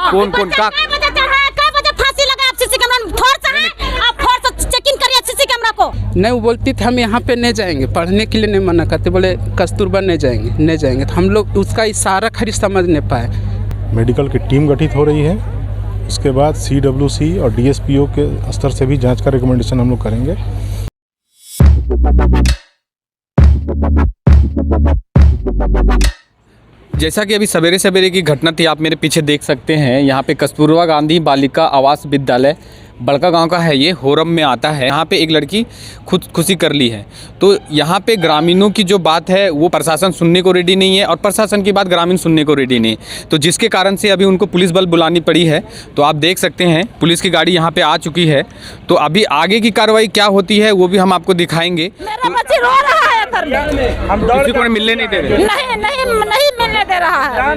कौन कौन का फांसी लगा? आप सीसी कैमरा फोर्स है, आप फोर्स चेकिंग करिए सीसी कैमरा को। नहीं, वो बोलती थी हम यहाँ पे नहीं जाएंगे, पढ़ने के लिए नहीं मना करते, बोले कस्तूरबा नहीं जाएंगे। तो हम लोग उसका इशारा खरी समझ नहीं पाए। मेडिकल की टीम गठित हो रही है, उसके बाद CWC और DSPO के स्तर से भी जांच का रिकमेंडेशन हम लोग करेंगे। जैसा कि अभी सवेरे सवेरे की घटना थी, आप मेरे पीछे देख सकते हैं। यहाँ पे कस्तूरबा गांधी बालिका आवास विद्यालय बड़का गांव का है, ये होरम में आता है। यहाँ पे एक लड़की खुदकुशी कर ली है। तो यहाँ पे ग्रामीणों की जो बात है वो प्रशासन सुनने को रेडी नहीं है और प्रशासन की बात ग्रामीण सुनने को रेडी नहीं है। तो जिसके कारण से अभी उनको पुलिस बल बुलानी पड़ी है। तो आप देख सकते हैं पुलिस की गाड़ी यहाँ पे आ चुकी है। तो अभी आगे की कार्रवाई क्या होती है वो भी हम आपको दिखाएंगे। मेरा बच्ची रो रहा है घर में, हम किसी को मिलने नहीं दे रहे। नहीं मिलने दे रहा है।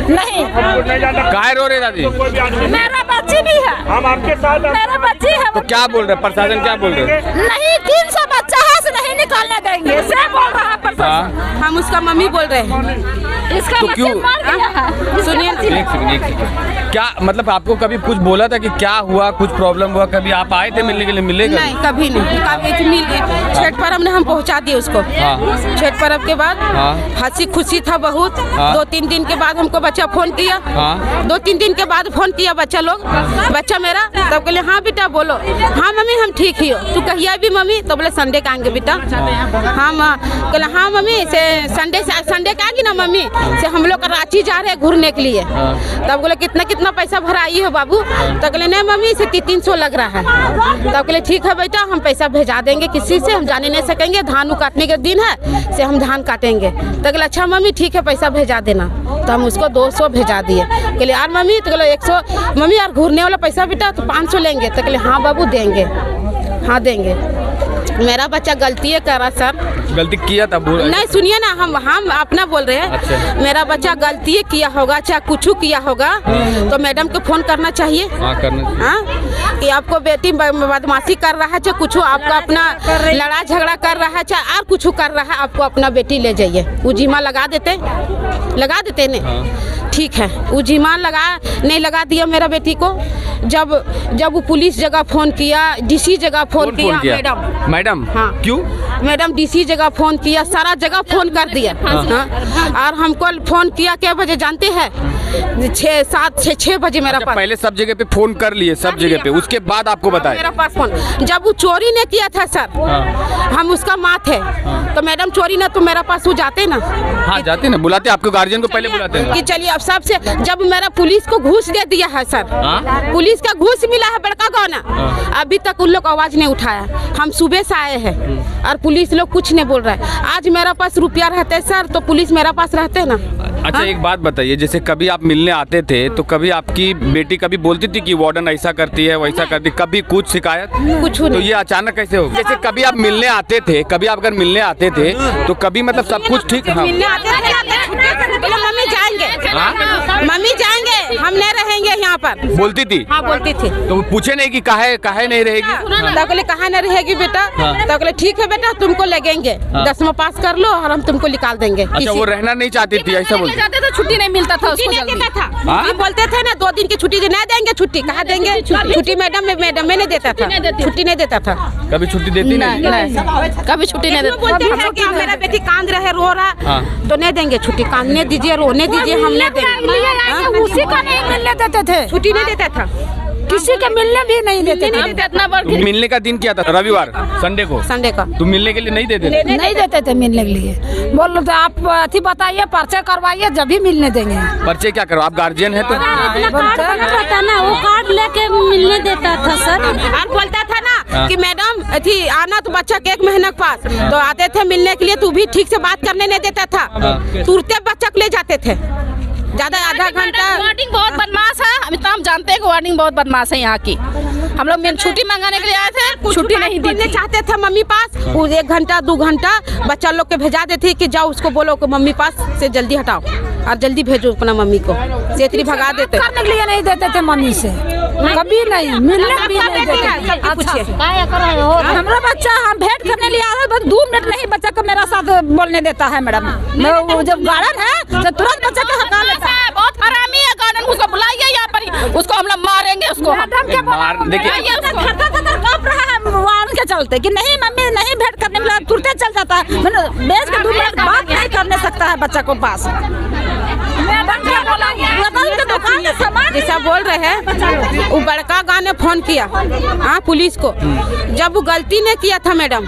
नहीं, काहे रो रहे दादी? मेरा बच्ची भी है, हम आपके साथ हैं। मेरा बच्ची है। तो क्या बोल रहे प्रशासन, क्या बोल रहे? नहीं, 300 बच्चा है से नहीं निकालने देंगे, से बोल रहा है प्रशासन। हम उसका मम्मी बोल रहे हैं। इसका तो क्यों? सुनिए, एक सेकंड। क्या मतलब आपको कभी कुछ बोला था कि क्या हुआ, कुछ प्रॉब्लम हुआ? कभी आप आए थे मिलने के लिए? मिलेगा नहीं, कभी नहीं। कभी मिल छठ पर्व में हम पहुंचा दिए उसको। छठ पर्व के बाद हंसी खुशी था बहुत। 2-3 दिन के बाद हमको बच्चा फोन किया। 2-3 दिन के बाद फोन किया बच्चा लोग, बच्चा मेरा। तब बोले हाँ बेटा बोलो। हाँ मम्मी हम ठीक ही हो। तू कहिए भी मम्मी? तो बोले संडे का आएंगे बेटा। हम बोले हाँ मम्मी से संडे का आएंगी ना मम्मी से, हम लोग रांची जा रहे हैं घूरने के लिए। तब बोले कितना पैसा भराई हो बाबू? तो बोले नहीं मम्मी से 300 लग रहा है। तब बोले ठीक है बेटा हम पैसा भेजा देंगे, किसी से हम जाने नहीं सकेंगे, धान काटने के दिन है से हम धान काटेंगे। तो बोले अच्छा मम्मी ठीक है पैसा भेजा देना। तो हम उसको 200 भेजा दिए। बोले यार मम्मी, तो बोले 100 मम्मी यार घूरने वाला पैसा बेटा तो 500 लेंगे। तो बोले हाँ बाबू देंगे, हाँ देंगे। मेरा बच्चा गलती है करा सर। गलती किया था बोल? नहीं सुनिए ना, हम अपना बोल रहे हैं। अच्छा। मेरा बच्चा गलती किया होगा, चाहे कुछ किया होगा तो मैडम को फोन करना चाहिए। हाँ कि आपको बेटी बदमाशी कर रहा है, चाहे कुछ आपका अपना लड़ा झगड़ा कर रहा है, चाहे और कुछ कर रहा है, आपको अपना बेटी ले जाइए। उजीमा लगा देते नहीं। ठीक है, उजीमा नहीं लगा दिया मेरा बेटी को। जब वो पुलिस जगह फोन किया, DC जगह फोन किया। मैडम हाँ क्यों? मैडम DC जगह फोन किया, सारा जगह फोन कर दिया। और हमको फोन किया क्या बजे जानते हैं? 6 बजे मेरा पास। पहले सब जगह पे फोन कर लिए, सब जगह पे, उसके बाद आपको बताया? मेरा पास फोन जब वो चोरी ने किया था सर। हम उसका माँ थे। तो मैडम चोरी ना तो मेरा पास वो जाते ना। हाँ जाते ना, बुलाते आपके गार्जियन को पहले बुलाते हैं कि चलिए अब सबसे। जब मेरा पुलिस को घूस दे दिया है सर, पुलिस का घूस मिला है बड़का गाँव, अभी तक उन लोग आवाज नहीं उठाया। हम सुबह से आए हैं और पुलिस लोग कुछ नहीं बोल रहा है। आज मेरा पास रुपया रहते सर तो पुलिस मेरा पास रहते ना। अच्छा एक बात बताइए, जैसे कभी आप मिलने आते थे तो कभी आपकी बेटी कभी बोलती थी कि वार्डन ऐसा करती है वैसा करती, कभी कुछ शिकायत? कुछ तो ये अचानक कैसे हो? जैसे कभी आप मिलने आते थे, कभी आप अगर मिलने आते थे तो कभी मतलब सब कुछ ठीक? हाँ मिलने आते थे, मम्मी जाएंगे, मम्मी जाएंगे, हम नहीं रहेंगे यहाँ पर, बोलती थी? हाँ बोलती थी। तो पूछे नहीं कि काहे नहीं रहेगी? तो बोले कहाँ नहीं रहेगी बेटा? तो बोले ठीक है बेटा तुमको लगेंगे, 10वां पास कर लो और हम तुमको निकाल देंगे। अच्छा वो रहना नहीं चाहती थी ऐसा बोलते? जाते तो छुट्टी नहीं मिलता था उसको, नहीं देता था। हम बोलते थे ना 2 दिन की छुट्टी नहीं देंगे, छुट्टी कहाँ देंगे? छुट्टी मैडम में नहीं देता था, छुट्टी नहीं देता था। कभी छुट्टी देती नहीं? कभी छुट्टी नहीं देता। मेरा बेटी कांद रहे रो रहा तो नहीं देंगे छुट्टी, कांदने दीजिए रोने दीजिए, हम नहीं देंगे। उसी का नहीं मिलने देते थे, छुट्टी नहीं देता था, किसी के मिलने भी नहीं देते थे। मिलने का दिन क्या था? रविवार, संडे को? संडे का। तुम मिलने के लिए नहीं देते थे? नहीं देते थे मिलने के लिए। बोल रहे थे आप अथी बताइए, पर्चे करवाइए जब भी मिलने देंगे। पर्चे क्या करो, आप गार्जियन है तो? बोलता ना वो कार्ड लेके मिलने देता था सर। और बोलता था ना कि मैडम अथी आना तो बच्चा के 1 महीने के पास तो आते थे मिलने के लिए, तू भी ठीक से बात करने नहीं देता था, तुरंत बच्चा को ले जाते थे। ज्यादा आधा घंटा। वार्डिंग बहुत बदमाश है, हम जानते हैं कि वार्डिंग बहुत बदमाश है यहाँ की। हम लोग छुट्टी मंगाने के लिए आए थे, छुट्टी नहीं दी चाहते थे मम्मी पास। वो 1 घंटा 2 घंटा बच्चा लोग के भेजा देते कि जाओ उसको बोलो कि मम्मी पास से जल्दी हटाओ और जल्दी भेजो अपना मम्मी को, सेतरी भगा देते। करने के लिए नहीं देते थे मम्मी से, कभी नहीं मिलने भी नहीं देते। हमारा बच्चा हम भेंट करने लिए आया, बस 2 मिनट नहीं बच्चा को मेरा साथ बोलने देता है मैडम। जब गार्डन है तो तुरंत बच्चा को हटा लेता है। बहुत हरामी है गार्डन, उसको बुलाइए यहाँ पर। उसको हम लोग मारेंगे उसको। देखिए वाहन के चलते कि नहीं मम्मी नहीं भेंट करने मिला, तुरंत चल जाता है। बेच के 2 मिनट बात नहीं करने सकता है बच्चा को पास। जैसा बोल रहे हैं वो बड़का गाँव ने फोन किया पुलिस को, जब वो गलती नहीं किया था मैडम,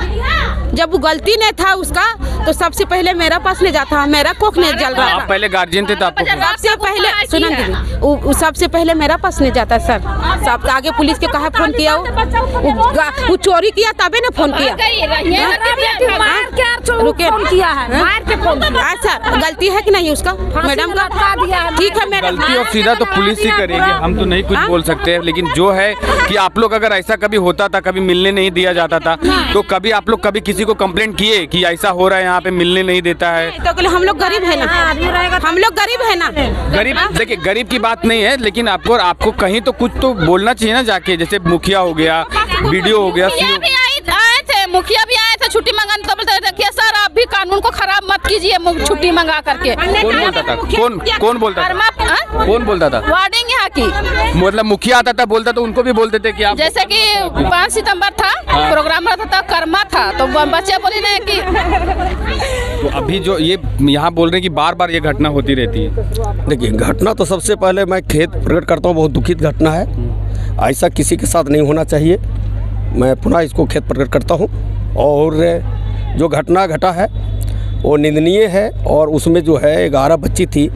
जब वो गलती नहीं था उसका तो सबसे पहले मेरा पास ले जाता, मेरा कोख नहीं जल रहा था। आप पहले गार्जियन थे तो आपको सबसे पहले सुना दीदी, वो सबसे पहले मेरा पास नहीं जाता सर। सब आगे पुलिस के कहा फोन किया, वो चोरी किया तबे ने फोन किया। रुके सर, गलती है कि नहीं उसका मैडम का? ठीक है मैडम, गलती और सीधा तो पुलिस ही करेगी, हम तो नहीं कुछ बोल सकते हैं। लेकिन जो है कि आप लोग अगर ऐसा कभी होता था, कभी मिलने नहीं दिया जाता था, तो कभी आप लोग कभी किसी को कंप्लेंट किए कि ऐसा हो रहा है यहाँ पे मिलने नहीं देता है? तो हम लोग गरीब है ना, हम लोग गरीब है ना। गरीब देखिए, गरीब की बात नहीं है, लेकिन आपको कहीं तो कुछ तो बोलना चाहिए ना जाके, जैसे मुखिया हो गया, बीडीओ हो गया, आए थे मुखिया भी आए थे छुट्टी मंगाने, तो बोलते देखिए सर आप भी कानून को खराब मत कीजिए छुट्टी मंगा करके। कौन बोलता था? कौन बोलता था? कौन बोलता था? वार्डिंग यहाँ की, मतलब मुखिया आता था बोलता तो उनको भी बोलते थे कि आप, जैसे कि 5 सितंबर था, प्रोग्राम रहता था, कर्मा था, तो बच्चे बोले ना कि तो अभी जो ये यहाँ बोल रहे हैं कि बार बार ये घटना होती रहती है। देखिए घटना तो सबसे पहले मैं खेद प्रकट करता हूँ, बहुत दुखित घटना है, ऐसा किसी के साथ नहीं होना चाहिए। मैं पुनः इसको खेद प्रकट करता हूँ। और जो घटना घटा है वो निंदनीय है, और उसमें जो है 11 बच्ची थी,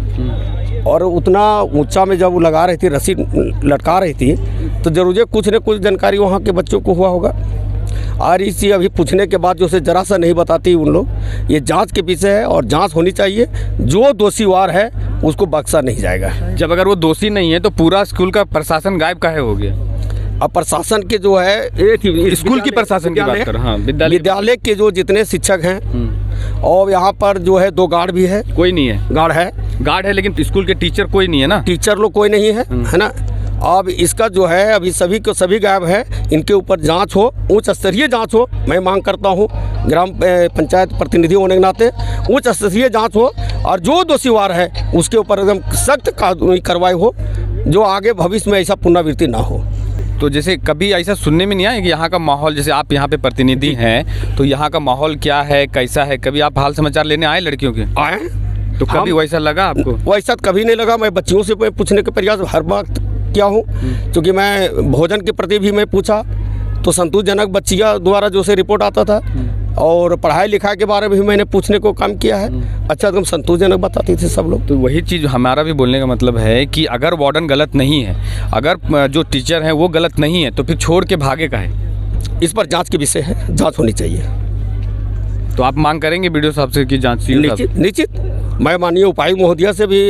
और उतना ऊंचा में जब वो लगा रही थी, रस्सी लटका रही थी, तो जरूर कुछ न कुछ जानकारी वहाँ के बच्चों को हुआ होगा। और इसी अभी पूछने के बाद जो से जरा सा नहीं बताती उन लोग, ये जांच के पीछे है और जांच होनी चाहिए। जो दोषीवार है उसको बख्शा नहीं जाएगा। जब अगर वो दोषी नहीं है तो पूरा स्कूल का प्रशासन गायब काहे हो गया? अब प्रशासन के जो है एक स्कूल की प्रशासन की बात कर, हाँ, विद्यालय के जो जितने शिक्षक हैं, और यहाँ पर जो है 2 गार्ड भी है। कोई नहीं है? गार्ड है लेकिन स्कूल के टीचर कोई नहीं है ना? टीचर लोग कोई नहीं है ना। अब इसका जो है अभी सभी को सभी गायब है, इनके ऊपर जांच हो, उच्च स्तरीय जांच हो। मैं मांग करता हूँ ग्राम पंचायत प्रतिनिधि होने के नाते उच्च स्तरीय जांच हो, और जो दोषीवार है उसके ऊपर एकदम सख्त कानूनी कार्रवाई हो, जो आगे भविष्य में ऐसा पुनरावृत्ति ना हो। तो जैसे कभी ऐसा सुनने में नहीं आया कि यहाँ का माहौल, जैसे आप यहाँ पे प्रतिनिधि हैं, तो यहाँ का माहौल क्या है, कैसा है? कभी आप हाल समाचार लेने आए लड़कियों के? आए तो कभी वैसा लगा आपको? वैसा कभी नहीं लगा। मैं बच्चियों से पूछने के प्रयास हर वक्त किया हूँ, क्योंकि मैं भोजन के प्रति भी मैं पूछा तो संतोषजनक बच्चियों द्वारा जो से रिपोर्ट आता था, और पढ़ाई लिखाई के बारे में भी मैंने पूछने को काम किया है। अच्छा एकदम संतोषजनक बताते थे सब लोग। तो वही चीज़ हमारा भी बोलने का मतलब है कि अगर वार्डन गलत नहीं है, अगर जो टीचर हैं वो गलत नहीं है, तो फिर छोड़ के भागे का है? इस पर जांच के विषय है, जांच होनी चाहिए। तो आप मांग करेंगे बीडीओ साहब से कि जांच? निश्चित मैं माननीय उपायुक्त महोदया से भी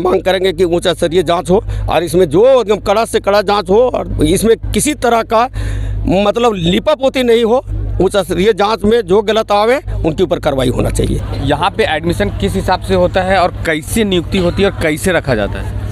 मांग करेंगे कि उच्च स्तरीय जांच हो, और इसमें जो एकदम कड़ा से कड़ा जांच हो, और इसमें किसी तरह का मतलब लिपापोती नहीं हो। उच्च स्तरीय जांच में जो गलत आवे उनके ऊपर कार्रवाई होना चाहिए। यहाँ पे एडमिशन किस हिसाब से होता है और कैसे नियुक्ति होती है और कैसे रखा जाता है?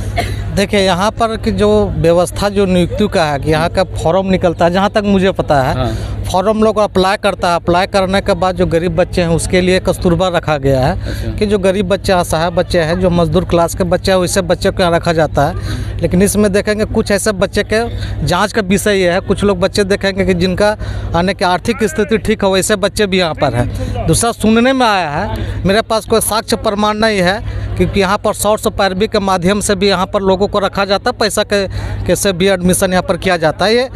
देखिए यहाँ पर की जो व्यवस्था जो नियुक्ति का है कि यहाँ का फॉर्म निकलता है, जहाँ तक मुझे पता है, फॉर्म लोग अप्लाई करता है। अप्लाई करने के बाद जो गरीब बच्चे हैं उसके लिए कस्तूरबा रखा गया है कि जो गरीब बच्चे, असहाय बच्चे हैं, जो मजदूर क्लास के बच्चे हैं, वैसे बच्चे को यहाँ रखा जाता है। लेकिन इसमें देखेंगे कुछ ऐसे बच्चे के जांच का विषय ये है, कुछ लोग बच्चे देखेंगे कि जिनका आने की आर्थिक स्थिति ठीक हो, वैसे बच्चे भी यहाँ पर हैं। दूसरा सुनने में आया है, मेरे पास कोई साक्ष्य प्रमाण नहीं है, क्योंकि यहाँ पर सोर्स पैरवी के माध्यम से भी यहाँ पर लोगों को रखा जाता है, पैसा के कैसे भी एडमिशन यहाँ पर किया जाता है। ये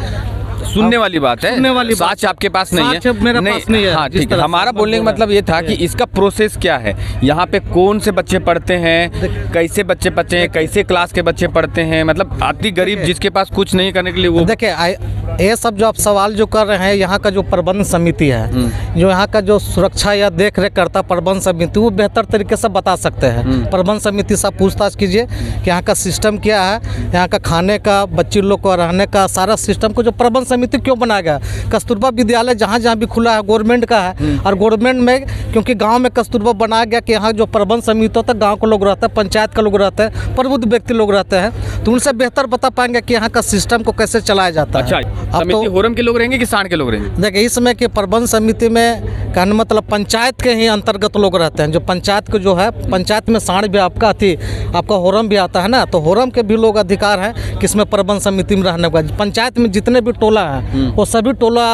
सुनने वाली बात है, सुनने वाली साक्ष्य आपके पास नहीं है? मेरे पास नहीं है। हाँ ठीक है, हमारा बोलने का मतलब ये था कि इसका प्रोसेस क्या है, यहाँ पे कौन से बच्चे पढ़ते हैं, कैसे बच्चे पढ़ते हैं, कैसे क्लास के बच्चे पढ़ते हैं, मतलब अति गरीब जिसके पास कुछ नहीं करने के लिए वो। देखिए ये सब जो आप सवाल जो कर रहे हैं, यहाँ का जो प्रबंध समिति है, जो यहाँ का जो सुरक्षा या देख रेख करता प्रबंध समिति, वो बेहतर तरीके से बता सकते हैं। प्रबंध समिति से पूछताछ कीजिए कि यहाँ का सिस्टम क्या है, यहाँ का खाने का, बच्ची लोग को रहने का, सारा सिस्टम को जो प्रबंध समिति क्यों बनाया गया। कस्तूरबा विद्यालय जहाँ जहाँ भी खुला है गवर्नमेंट का है, और गवर्नमेंट में क्योंकि गांव में कस्तूरबा बनाया गया कि यहाँ जो प्रबंध समिति होता है, गांव के लोग रहते हैं, पंचायत के लोग रहते हैं, प्रबुद्ध व्यक्ति लोग रहते हैं, तो उनसे बेहतर बता पाएंगे कि यहाँ का सिस्टम को कैसे चलाया जाता है। अच्छा। अब समिति तो होरम के लोग रहेंगे कि सांड के लोग रहेंगे? देखिए इसमें कि प्रबंध समिति में कहने मतलब पंचायत के ही अंतर्गत लोग रहते हैं। जो पंचायत को जो है, पंचायत में सांड भी आपका होरम भी आता है ना, तो होरम के भी लोग अधिकार हैं कि इसमें प्रबंध समिति में रहने का। पंचायत में जितने भी टोला हैं वो सभी टोला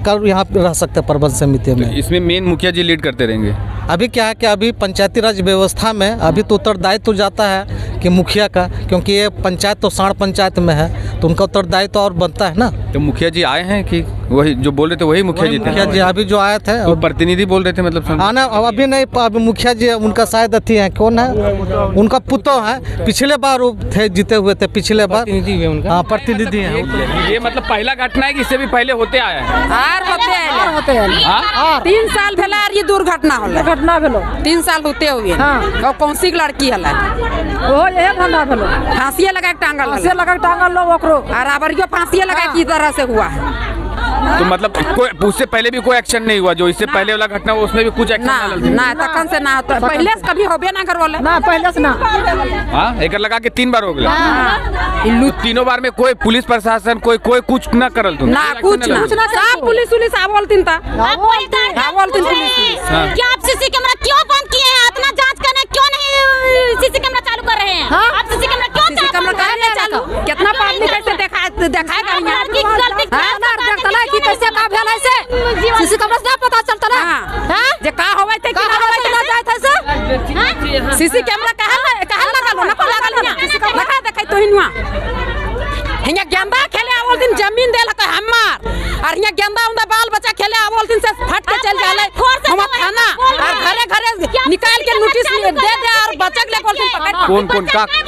का यहाँ पे रह सकते हैं प्रबंध समिति में। तो इसमें मेन मुखिया जी लीड करते रहेंगे? अभी क्या है कि अभी पंचायती राज व्यवस्था में अभी तो उत्तरदायित्व तो जाता है कि मुखिया का, क्योंकि ये पंचायत तो सांड पंचायत में है तो उनका उत्तरदायित्व तो और बनता है ना। तो मुखिया जी आए हैं कि वही जो बोल रहे थे वही मुखिया जी थे? मुखिया जी अभी जो आए थे तो प्रतिनिधि बोल रहे थे मतलब आना अभी नहीं, अभी मुखिया जी उनका शायद अथी है, कौन है उनका पुत्र है, पिछले बार वो थे, जीते हुए थे पिछले बार, हाँ प्रतिनिधि है। ये मतलब पहला घटना है कि इससे भी पहले होते आया है? होते हैं 3 साल भेला ये दुर्घटना होला, घटना भेलो 3 साल होते हुए। और कौन सी लड़की हला ओ ये धंधा भेलो, फांसी लगा के टांगल से लगा टांगल लोग ओकरो, और अबरियो फांसी लगा की तरह से हुआ है। तो मतलब कोई उससे पहले भी कोई एक्शन नहीं हुआ? जो इससे पहले वाला घटना हुआ उसमें भी कुछ एक्शन ना तखन से ना होता, पहले से कभी होबे ना करवाले ना पहले से ना। हाँ एक लगा के 3 बार हो गया। तो तीनों बार में कोई पुलिस प्रशासन कोई कुछ ना करल? तुम ना कुछ ना सब पुलिस आवलतिन था, आवलतिन पुलिस। क्या आप सीसी कैमरा क्यों बंद किए हैं? इतना जांच करने क्यों नहीं सीसी कैमरा चालू कर रहे हैं? आप सीसी कैमरा क्यों चालू? कितना पब्लिक ऐसे दिखाएगा कि कैसे का भेल है से सीसी कैमरा से पता चलता ना हां जे का होवे थे कि ना होवे ना जाय थे से सीसी कैमरा कहल लगल ना लागल ना लगा देखै तो हिनवा हिया गेंदा खेले आवल दिन जमीन देल का हमार और हिया गेंदा उंदा बाल बच्चा खेले आवल दिन से फट के चल जाले हम थाना और घरे घरे निकाल के नोटिस दे दे और बच्चा ले बोल दिन पकड़ कौन का कई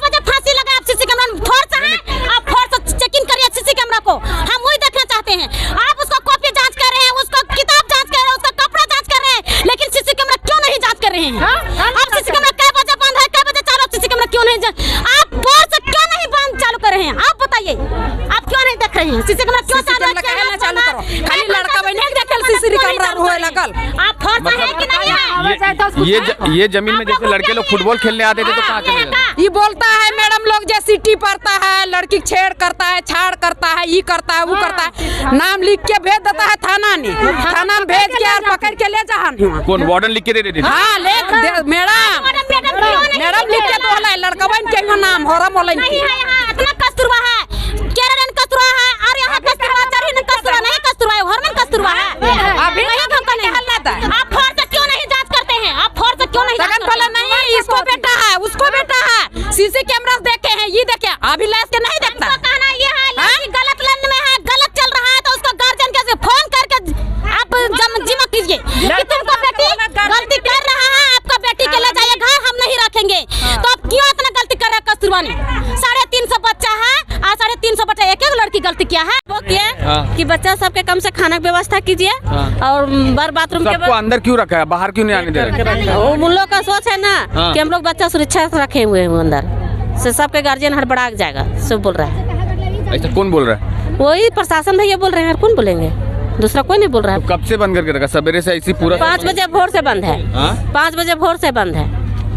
बजे फांसी लगा? आप सीसी कैमरा फोड़ से है, आप फोड़ से चेकिंग करिए सीसी कैमरा को, हम वही देखना चाहते हैं। आप उसको कॉपी जांच कर रहे हैं, उसको किताब जांच कर रहे हैं, उसका कपड़ा जांच कर रहे हैं, लेकिन सीसी कैमरा क्यों नहीं जांच कर रहे हैं? आप सीसी कैमरा कई बजे बंद है, कई बजे चालू, सीसी कैमरा क्यों नहीं आप फोड़ से क्यों नहीं बंद चालू कर रहे हैं? आप बताइए, आप क्यों नहीं देख रहे हैं? सीसी कैमरा क्यों चालू करो? खाली लड़का बने देखल सीसी कैमरा होए लगल। आप फोड़ से है कि नहीं है? ये जमीन में जैसे लड़के लोग फुटबॉल खेलने आते थे तो कहाँ चले जाते? ये बोलता है मैडम लोग जे सिटी पढ़ता है, लड़की छेड़ करता है, छाड़ करता है, ये करता है, वो करता है, नाम लिख के भेज देता है थाना में भेज के और पकड़ के ले जा। कौन वार्डन लिख के दे देती? हाँ मैडम लिख के तो होला लड़का बन के नाम होरम होला नहीं है। यहाँ इतना कस्तूरबा है, केरल कस्तूरबा है, और यहाँ कस्तूरबा चढ़ी कस्तूरबा नहीं, कस्तूरबा है, हॉर्मोन कस्तूरबा है। अभी नहीं हमका नहीं हल्लाता है। आप फोड़ से क्यों नहीं जांच करते हैं? आप फोड़ से क्यों नहीं जांच करते हैं? नहीं इसको बेटा है, उसको बेटा है, सीसी कैमरा देखे हैं, ये देखे अभी लाश के नहीं देखता। कहना ये है लड़की गलत लाइन में है, गलत चल रहा है, तो उसका गार्जियन कैसे फोन करके आप जिम्मा कीजिए कि तुमको बेटी गलती कर रहा है, आपका बेटी के ले जाइए घर, हम नहीं रखेंगे। तो आप क्यों इतना गलती कर रहे हैं? कस्तूरबा ने 350 बच्चा है, 350 बच्चा, एक लड़की गलती किया है वो किया कि बच्चा सबके कम से खाना की व्यवस्था कीजिए और बार बाथरूम के अंदर क्यों रखा है, बाहर क्यों नहीं आने दे रहे? उन लोग का सोच है ना कि हम लोग बच्चा सुरक्षा रखे हुए हैं अंदर से, सबके गार्जियन हड़बड़ा जाएगा, सब बोल रहा है। ऐसा कौन बोल रहा है? वही प्रशासन भैया बोल रहे हैं, कौन बोलेंगे, दूसरा कोई नहीं बोल रहा है। कब से बंद करके रखा? सवेरे से ऐसी पूरा 5 बजे भोर से बंद है। 5 बजे भोर से बंद है।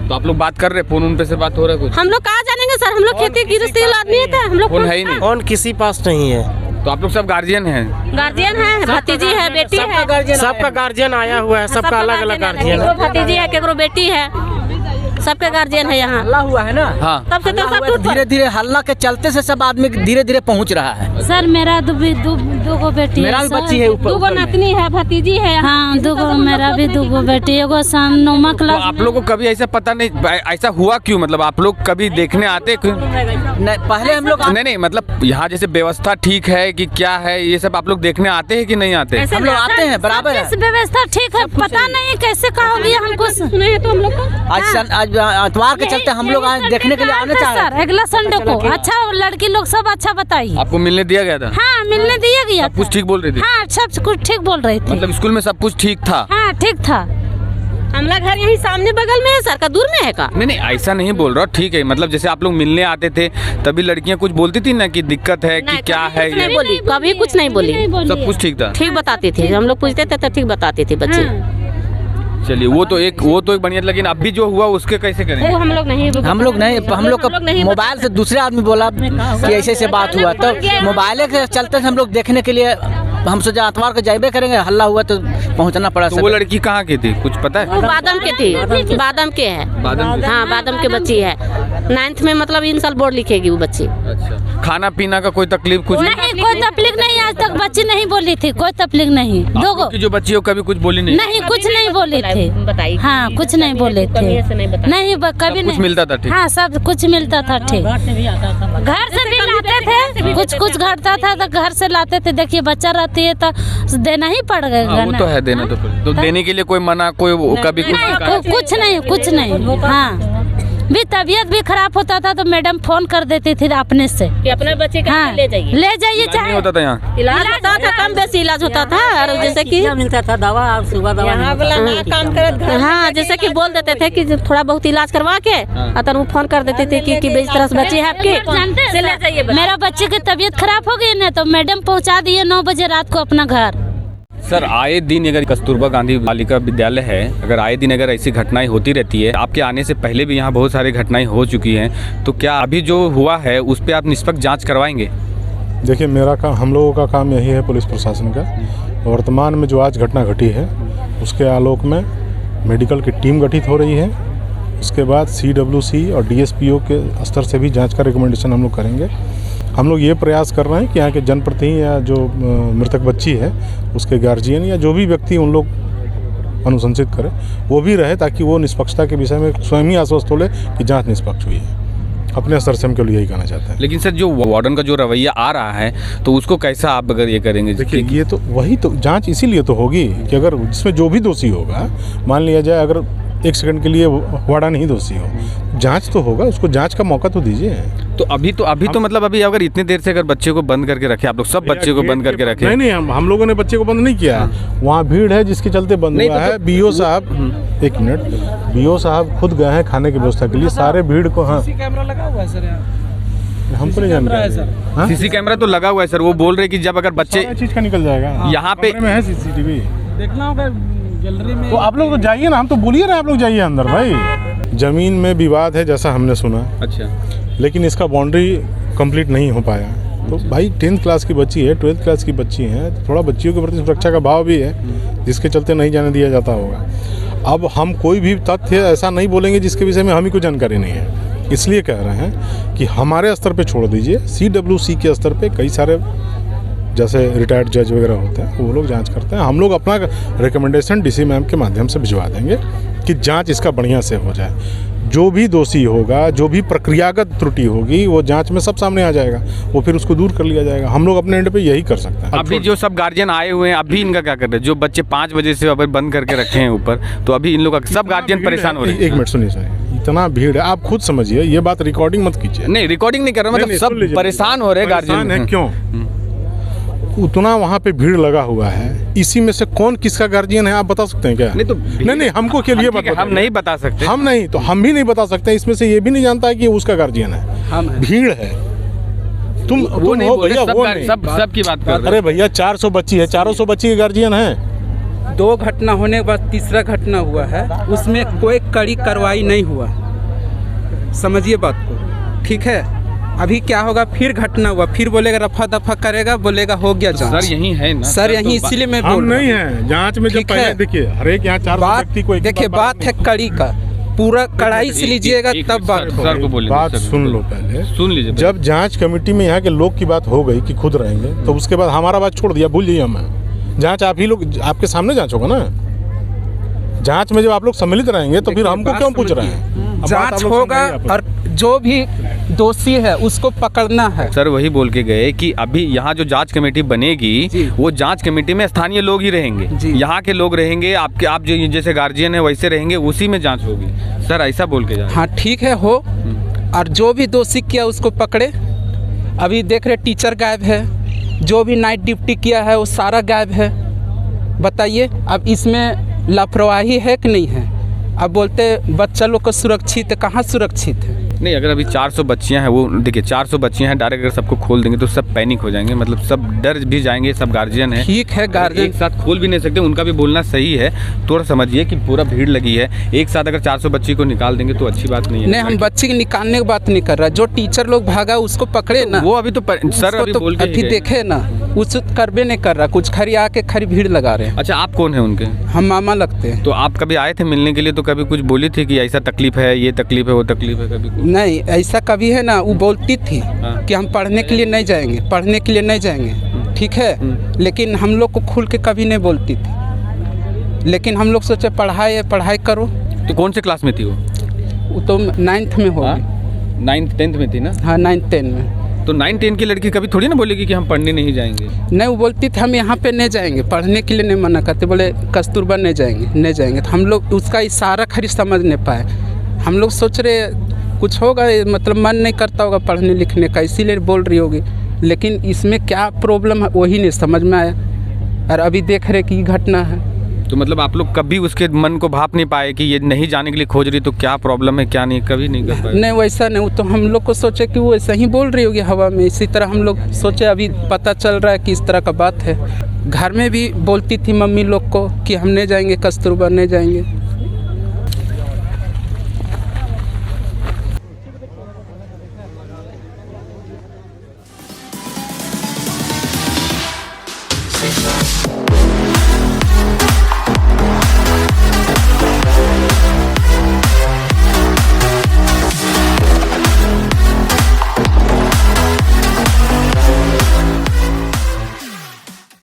तो आप लोग बात कर रहे, फोन उन पे से बात हो रहा है कुछ? हम लोग कहाँ जानेंगे सर, हम लोग खेती गृहस्थी आदमी थे, हम लोग फोन है ही नहीं। फोन किसी पास नहीं है। तो आप लोग सब गार्जियन हैं? गार्जियन है, भतीजी है, बेटी है, सबका गार्जियन आया हुआ है, सबका अलग अलग गार्जियन है। भतीजी है, केकरो बेटी है, सबके गार्जियन है यहाँ। हल्ला हुआ है ना, हाँ। तब से तो सब धीरे धीरे हल्ला के चलते से सब आदमी धीरे धीरे पहुंच रहा है। सर मेरा दो बेटी, मेरा भी बच्ची है, ऊपर 2 नातनी है, भतीजी है। हाँ 2 मेरा भी 2 बेटी, एगो 9वीं तो क्लास। आप लोगों को कभी ऐसा पता नहीं, ऐसा हुआ क्यों? मतलब आप लोग कभी देखने आते? नहीं पहले हम लोग नहीं मतलब यहाँ जैसे व्यवस्था ठीक है कि क्या है, ये सब आप लोग देखने आते हैं कि नहीं आते? हम लोग आते हैं बराबर है। व्यवस्था ठीक है, पता नहीं कैसे कहोगे हमको सुने हैं तो हम लोग आज इतवार के चलते हम लोग देखने के लिए आने चाह रहे हैं। सर अगला संडे को। अच्छा लड़की लोग सब अच्छा बताइए। आपको मिलने दिया गया था? हाँ मिलने दिया गया, कुछ ठीक बोल रही थी? हाँ सब कुछ ठीक बोल रही थी, मतलब स्कूल में सब कुछ ठीक था? हाँ ठीक था। हमारा घर यही सामने बगल में है सर, का दूर में है का? नहीं ऐसा नहीं बोल रहा, ठीक है। मतलब जैसे आप लोग मिलने आते थे तभी लड़कियां कुछ बोलती थी ना कि दिक्कत है कि क्या है, नहीं बोली, कभी कुछ नहीं बोली, सब कुछ ठीक था, ठीक बताती थी। हम लोग पूछते थे तो ठीक बताती थी बच्ची। चलिए वो तो एक बढ़िया, लेकिन अभी जो हुआ उसके कैसे करेंगे? हम लोग का मोबाइल से दूसरे आदमी बोला कि ऐसे बात हुआ, तो मोबाइल के चलते हम लोग देखने के लिए हम सोचा अतवार को जाइबे करेंगे, हल्ला हुआ तो पहुंचना पड़ा। तो वो लड़की कहाँ की थी, कुछ पता है? वो बादम के थी, बादम के है। हाँ, बादम के बच्ची है, 9th में, मतलब इन साल बोर्ड लिखेगी वो बच्ची। अच्छा, खाना पीना का कोई तकलीफ कुछ नहीं? कोई तकलीफ नहीं, आज तक बच्ची नहीं बोली थी, कोई तकलीफ नहीं। दो जो बच्ची हो कभी कुछ बोली नहीं? कुछ नहीं बोली थी, बताइए। हाँ, कुछ नहीं बोले थे, नहीं कभी नहीं। कुछ मिलता था ठीक? हाँ, सब कुछ मिलता था ठीक। घर से भी लाते थे, कुछ घटता था तो घर से लाते थे। देखिए बच्चा रहती है तो देना ही पड़ेगा। वो तो है, देना तो देने के लिए कोई मना, कोई कभी कुछ नहीं। हाँ, भी तबीयत भी खराब होता था तो मैडम फोन कर देती थी अपने से कि अपने बच्चे का ले जाइए चाहे होता था यहाँ इलाज होता था, कम बेसी इलाज होता था। और जैसे कि मिलता था दवा, और सुबह दवा हाँ, जैसे कि बोल देते थे कि थोड़ा बहुत इलाज करवा के अतर वो फोन कर देते थे कि इस तरह से बच्ची है आपकी, मेरा बच्चे की तबीयत खराब हो गई ना तो मैडम पहुँचा दिए 9 बजे रात को अपना घर। सर, आए दिन अगर कस्तूरबा गांधी बालिका विद्यालय है, अगर आए दिन अगर ऐसी घटनाएं होती रहती है, आपके आने से पहले भी यहाँ बहुत सारी घटनाएं हो चुकी हैं, तो क्या अभी जो हुआ है उस पर आप निष्पक्ष जांच करवाएंगे? देखिए, मेरा काम, हम लोगों का काम यही है, पुलिस प्रशासन का। वर्तमान में जो आज घटना घटी है उसके आलोक में मेडिकल की टीम गठित हो रही है। उसके बाद CWC और DSPO के स्तर से भी जाँच का रिकमेंडेशन हम लोग करेंगे। हम लोग ये प्रयास कर रहे हैं कि यहाँ के जनप्रतिनिधि या जो मृतक बच्ची है उसके गार्जियन या जो भी व्यक्ति उन लोग अनुशंसित करे वो भी रहे, ताकि वो निष्पक्षता के विषय में स्वयं ही आश्वस्त हो ले कि जांच निष्पक्ष हुई है। अपने स्तर से हम केवल यही कहना चाहते हैं। लेकिन सर, जो वार्डन का जो रवैया आ रहा है तो उसको कैसा आप अगर ये करेंगे? देखिए, ये तो वही तो जाँच इसीलिए तो होगी कि अगर जिसमें जो भी दोषी होगा, मान लिया जाए अगर 1 सेकंड के लिए वार्डन ही दोषी हो, जांच तो होगा, उसको जांच का मौका तो दीजिए। तो अभी तो मतलब अभी अगर इतने देर से अगर बच्चे को बंद करके रखे, आप लोग सब बच्चे को बंद करके रखे? नहीं, हम लोगों ने बच्चे को बंद नहीं किया। वहाँ भीड़ है जिसके चलते बंद हुआ है। BO साहब, 1 मिनट, BO साहब खुद गए हैं खाने की व्यवस्था के लिए, सारे भीड़ को। हाँ, कैमरा लगा हुआ है सर, हमको नहीं जान रहा है सर। CC कैमरा तो लगा हुआ है सर, वो बोल रहे कि जब अगर बच्चे चीज का निकल जाएगा। यहाँ पे है CCTV, देखना होगा गैलरी में। तो आप लोग तो जाइए ना, हम तो बोलिए ना, आप लोग जाइए अंदर। भाई, जमीन में विवाद है जैसा हमने सुना। अच्छा, लेकिन इसका बाउंड्री कंप्लीट नहीं हो पाया। तो भाई 10th क्लास की बच्ची है, 12th क्लास की बच्ची है, थोड़ा बच्चियों के प्रति सुरक्षा का भाव भी है जिसके चलते नहीं जाने दिया जाता होगा। अब हम कोई भी तथ्य ऐसा नहीं बोलेंगे जिसके विषय में हमें कोई जानकारी नहीं है, इसलिए कह रहे हैं कि हमारे स्तर पे छोड़ दीजिए। CWC के स्तर पे कई सारे जैसे रिटायर्ड जज वगैरह होते हैं, वो लोग जांच करते हैं। हम लोग अपना रिकमेंडेशन DC मैम के माध्यम से भिजवा देंगे कि जांच इसका बढ़िया से हो जाए। जो भी दोषी होगा, जो भी प्रक्रियागत त्रुटि होगी, वो जांच में सब सामने आ जाएगा, वो फिर उसको दूर कर लिया जाएगा। हम लोग अपने एंड पे यही कर सकते हैं। अभी जो सब गार्जियन आए हुए हैं, अभी इनका क्या कर रहे हैं? जो बच्चे 5 बजे से अभी बंद करके रखे हैं ऊपर, तो अभी इन लोग सब गार्जियन परेशान हो रहे हैं। 1 मिनट सुनिए सर, इतना भीड़ है, आप खुद समझिए, ये बात रिकॉर्डिंग मत कीजिए। नहीं, रिकॉर्डिंग नहीं कर रहा, मतलब सब परेशान हो रहे हैं गार्जियन। है क्यों? उतना वहाँ पे भीड़ लगा हुआ है, इसी में से कौन किसका गार्जियन है आप बता सकते हैं क्या? नहीं तो नहीं, हमको के लिए हम नहीं बता सकते। हम नहीं तो हम भी नहीं बता सकते। इसमें से ये भी नहीं जानता है कि उसका गार्जियन है। भीड़ है, तुम वो नहीं हो बोल भैया, वो नहीं। सब की बात कर रहे हैं। अरे भैया, 400 बच्ची है, 400 बच्ची के गार्जियन है। 2 घटना होने के बाद तीसरा घटना हुआ है, उसमें कोई कड़ी कार्रवाई नहीं हुआ। समझिए बात को, ठीक है? अभी क्या होगा, फिर घटना हुआ, फिर बोलेगा रफा दफा करेगा, बोलेगा हो गया जांच। सर यही है ना सर, यही इसीलिए मैं बोल नहीं है जांच में। जब पहले देखिए, हर एक यहाँ 400 व्यक्ति को देखिए, बात है कड़ी का, पूरा कड़ाई से लीजिएगा तब बात हो। सर को बोलिए, बात सुन लो, पहले सुन लीजिए। जब जांच कमेटी में यहाँ के लोग की बात हो गई कि खुद रहेंगे, तो उसके बाद हमारा बात छोड़ दिया, भूल जाइए। हम जांच आप ही लोग, आपके सामने जांच होगा ना। जांच में जब आप लोग सम्मिलित रहेंगे तो फिर हमको क्यों पूछ रहे हैं? जांच होगा और जो भी दोषी है उसको पकड़ना है। सर वही बोल के गए कि अभी यहाँ जो जांच कमेटी बनेगी, वो जांच कमेटी में स्थानीय लोग ही रहेंगे, यहाँ के लोग रहेंगे, आप जो जैसे गार्जियन है वैसे रहेंगे, उसी में जांच होगी। सर ऐसा बोल के जा। हाँ ठीक है, हो, और जो भी दोषी किया उसको पकड़े। अभी देख रहे टीचर गायब है, जो भी नाइट ड्यूटी किया है वो सारा गायब है। बताइए, अब इसमें लापरवाही है कि नहीं है? अब बोलते बच्चा लोग को सुरक्षित, कहाँ सुरक्षित है? नहीं, अगर अभी 400 बच्चियां हैं, वो देखिए 400 बच्चियां हैं, डायरेक्ट अगर सबको खोल देंगे तो सब पैनिक हो जाएंगे, मतलब सब डर भी जाएंगे, सब गार्जियन है। ठीक है, गार्जियन एक साथ खोल भी नहीं सकते, उनका भी बोलना सही है। थोड़ा समझिए कि पूरा भीड़ लगी है, एक साथ अगर 400 बच्ची को निकाल देंगे तो अच्छी बात नहीं है। नहीं, हम बच्ची को निकालने की बात नहीं कर रहा, जो टीचर लोग भागा उसको पकड़े ना। वो अभी तो सर अभी बोल के अभी देखे ना, उस करबे नहीं कर रहा, कुछ खरी आके खरी भीड़ लगा रहे हैं। अच्छा, आप कौन है उनके? हम मामा लगते हैं। तो आप कभी आए थे मिलने के लिए, तो कभी कुछ बोली थी कि ऐसा तकलीफ है, ये तकलीफ है, वो तकलीफ है? कभी नहीं, ऐसा कभी है ना, वो बोलती थी कि हम पढ़ने के लिए नहीं जाएंगे, पढ़ने के लिए नहीं जाएंगे, ठीक है, लेकिन हम लोग को खुल के कभी नहीं बोलती थी। लेकिन हम लोग सोचे पढ़ाई करो। तो कौन से क्लास में थी वो तो 9th में होगी। 9th 10th में थी ना? हाँ, 9th 10 में। तो 9th 10 की लड़की कभी थोड़ी ना बोलेगी कि हम पढ़ने नहीं जाएंगे? नहीं, वो बोलती थी हम यहाँ पे नहीं जाएंगे, पढ़ने के लिए नहीं मना करते, बोले कस्तूरबा नहीं जाएंगे। तो हम लोग उसका इशारा खरी समझ नहीं पाए। हम लोग सोच रहे कुछ होगा, मतलब मन नहीं करता होगा पढ़ने लिखने का, इसीलिए बोल रही होगी। लेकिन इसमें क्या प्रॉब्लम है वही नहीं समझ में आया, और अभी देख रहे कि ये घटना है। तो मतलब आप लोग कभी उसके मन को भाप नहीं पाए कि ये नहीं जाने के लिए खोज रही, तो क्या प्रॉब्लम है क्या नहीं, कभी नहीं कर पाए? नहीं, वैसा नहीं, वो तो हम लोग को सोचे कि वो ऐसा ही बोल रही होगी हवा में, इसी तरह हम लोग सोचे। अभी पता चल रहा है कि इस तरह का बात है। घर में भी बोलती थी मम्मी लोग को कि हम नहीं जाएंगे, कस्तूरबा नहीं जाएंगे।